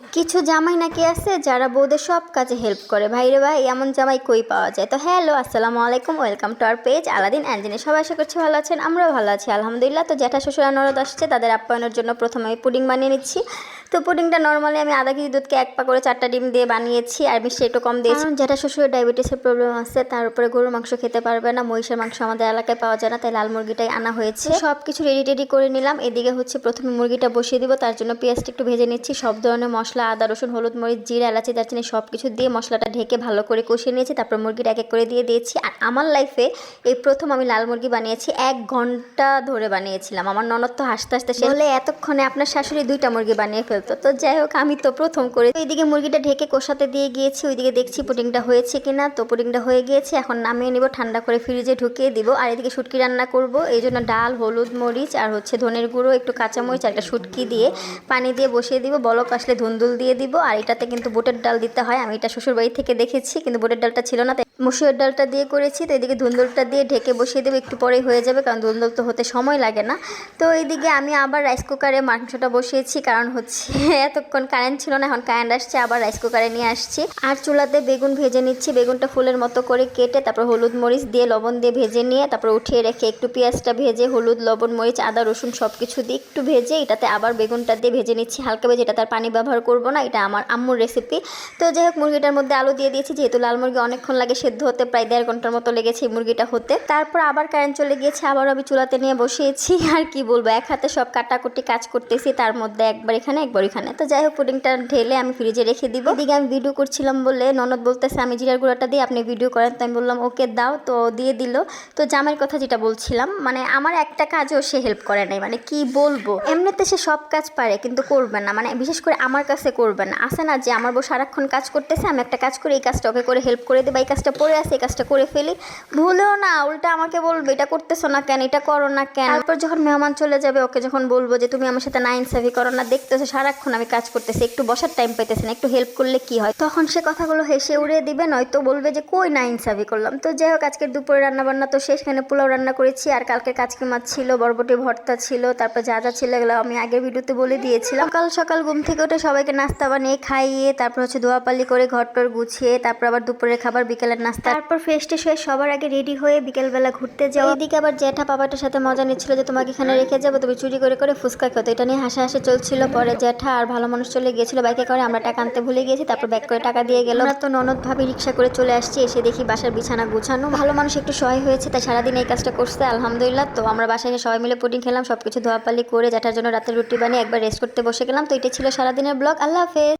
কিছু জামাই নাকি আছে যারা বউদের সব কাজে হেল্প করে। ভাইরে ভাই, এমন জামাই কই পাওয়া যায়? তো হ্যালো, আসসালামু আলাইকুম, welcome to our page Aladdin অ্যাঞ্জিনে। সবাই আশা করছি ভালো আছেন, আমরাও ভালো আছি আলহামদুলিল্লাহ। তো জ্যাঠা শ্বশুর আর ননদ আসছে, তাদের আপ্যায়নের জন্য প্রথমে আমি পুডিং বানিয়ে নিচ্ছি। তো পুডিংটা নর্মালি আমি আধা কেজি দুধকে 1 পা করে 4টা ডিম দিয়ে বানিয়েছি, আর মিষ্টি একটু কম দিয়েছি কারণ জ্যাঠা শ্বশুরের ডায়াবেটিসের প্রবলেম আছে, তার উপরে গরুর মাংস খেতে পারবে না, মহিষের মাংস আমাদের এলাকায় পাওয়া যায় না, তাই লাল মুরগিটাই আনা হয়েছে। সব কিছু রেডি টেডি করে নিলাম। এদিকে হচ্ছে প্রথমে মুরগিটা বসিয়ে দিব, তার জন্য পেঁয়াজটা একটু ভেজে নিচ্ছি। সব ধরনের মশলা, আদা রসুন হলুদ মরিচ জিরা এলাচি দারচিনি সব কিছু দিয়ে মশলাটা ঢেকে ভালো করে কষিয়ে নিয়েছি। তারপর মুরগিটা এক এক করে দিয়ে দিয়েছি। আর আমার লাইফে এই প্রথম আমি লাল মুরগি বানিয়েছি, 1 ঘন্টা ধরে বানিয়েছিলাম। আমার ননদ তো হাসতে হাসতে সে বলে এতক্ষণে আপনার শাশুড়ি 2টা মুরগি বানিয়ে ফেলতো। তো যাই হোক, আমি তো প্রথম করে এইদিকে মুরগিটা ঢেকে কষাতে দিয়ে গিয়েছি, ওইদিকে দেখছি পুডিংটা হয়েছে কিনা। তো পুডিংটা হয়ে গিয়েছে, এখন নামিয়ে নিব, ঠান্ডা করে ফ্রিজে ঢুকিয়ে দিব। আর এদিকে শুটকি রান্না করব, এই জন্য ডাল হলুদ মরিচ আর হচ্ছে ধনের গুঁড়ো একটু কাঁচামরিচ আর একটা শুটকি দিয়ে পানি দিয়ে বসিয়ে দিব। বলক আসলে ধুন্দুল দিয়ে দিব। আর এটাতে কিন্তু বুটের ডাল দিতে হয়, আমি এটা শ্বশুর বাড়ি থেকে দেখেছি, কিন্তু বুটের ডালটা ছিল না, তাই মসুরের ডালটা দিয়ে করেছি। তো এদিকে ধুন্দুলটা দিয়ে ঢেকে বসিয়ে দেবো, একটু পরেই হয়ে যাবে কারণ ধুন্দুল তো হতে সময় লাগে না। তো এইদিকে আমি আবার রাইস কুকারে মাংসটা বসিয়েছি, কারণ হচ্ছে এতক্ষণ কারেন্ট ছিল না, এখন কারেন্ট আসছে, আবার রাইস কুকারে নিয়ে আসছি। আর চুলাতে বেগুন ভেজে নিচ্ছি, বেগুনটা ফুলের মতো করে কেটে তারপর হলুদ মরিচ দিয়ে লবণ দিয়ে ভেজে নিয়ে তারপর উঠিয়ে রেখে একটু পেঁয়াজটা ভেজে হলুদ লবণ মরিচ আদা রসুন সব কিছু দিয়ে একটু ভেজে এটাতে আবার বেগুনটা দিয়ে ভেজে নিচ্ছি হালকা ভেজে। এটা তার পানি ব্যবহার করবো না, এটা আমার আম্মুর রেসিপি। তো যাই হোক, মুরগিটার মধ্যে আলু দিয়ে দিয়েছি, যেহেতু লাল মুরগি অনেকক্ষণ লাগে সেদ্ধ হতে, প্রায় 1.5 ঘন্টার মতো লেগেছে এই মুরগিটা হতে। তারপর আবার কারেন্ট চলে গিয়েছে, আবার আমি চুলাতে নিয়ে বসিয়েছি। আর কি বলবো, এক হাতে সব কাটাকুটি কাজ করতেছি, তার মধ্যে একবার এখানে একবার এখানে। তো যাই হোক, পুডিংটা ঢেলে আমি ফ্রিজে রেখে দিব। এদিকে আমি ভিডিও করছিলাম বলে ননদ বলতেছে আমি জিরার গুঁড়াটা দিই, আপনি ভিডিও করেন। তো আমি বললাম ওকে দাও, তো দিয়ে দিল। তো জামাইয়ের কথা যেটা বলছিলাম, মানে আমার একটা কাজও সে হেল্প করে নাই, মানে কি বলবো, এমনিতে সে সব কাজ পারে কিন্তু করবে না, মানে বিশেষ করে আমার কাছে করবে না। আসে না যে আমার বউ সারাক্ষণ কাজ করতেছে, আমি একটা কাজ করি, এই কাজটা ওকে করে হেল্প করে দেবো, এই কাজটা পড়ে আসে এই কাজটা করে ফেলি, ভুলেও না, উল্টা আমাকে বলবে এটা করতেছো না কেন, এটা করো না কেন। তারপর যখন মেহমান চলে যাবে, ওকে যখন বলবো যে তুমি আমার সাথে নাইনসাফি করো না, দেখতেছো সারাক্ষণ আমি কাজ করতেছি, একটু বসার টাইম পাইতেছে না, একটু হেল্প করলে কি হয়, তখন সে কথাগুলো হেসে উড়িয়ে দিবে, নয়তো বলবে যে কই নাইনসাফি করলাম। তো যাই হোক, আজকের দুপুরে রান্নাবান্না তো শেষ, এখানে পোলাও রান্না করেছি, আর কালকে কাচকি মাছ ছিল, বরবটি ভর্তা ছিল, তারপর যা যা ছিল এগুলো আমি আগের ভিডিওতে বলে দিয়েছিলাম। সকাল সকাল ঘুম থেকে উঠে সবাইকে নাস্তা বানিয়ে খাইয়ে তারপর হচ্ছে ধোয়াপালি করে ঘরটর গুছিয়ে তারপর আবার দুপুরের খাবার বিকেলের নাস্তা, তারপর ফ্রেশ ট্রেশ হয়ে সবার আগে রেডি হয়ে বিকেলবেলা ঘুরতে যাও। এদিকে আবার জ্যাঠা বাবাটার সাথে মজা নিচ্ছিল যে তোমাকে এখানে রেখে যাবো, তুমি চুরি করে করে ফুচকা খেতো, এটা নিয়ে হাসাহাসি চলছিল। পরে জ্যাঠা আর ভালো মানুষ চলে গিয়েছিল বাইকে করে, আমরা টাকা আনতে ভুলে গিয়েছি, তারপর ব্যাক করে টাকা দিয়ে গেল। আমরা তো ননদ ভাবি রিক্সা করে চলে আসছি, এসে দেখি বাসার বিছানা গুছানো। ভালো মানুষ একটু সহায় হয়েছে, তাই সারাদিন এই কাজটা করছে আলহামদুলিল্লাহ। তো আমরা বাসায় সবাই মিলে পুডিং খেলাম, সবকিছু ধোয়াপালি করে জ্যাঠার জন্য রাতের রুটি বানিয়ে একবার রেস্ট করতে বসে গেলাম। তো এটা ছিল সারাদিনের ব্লগ। আল্লাহ হাফেজ।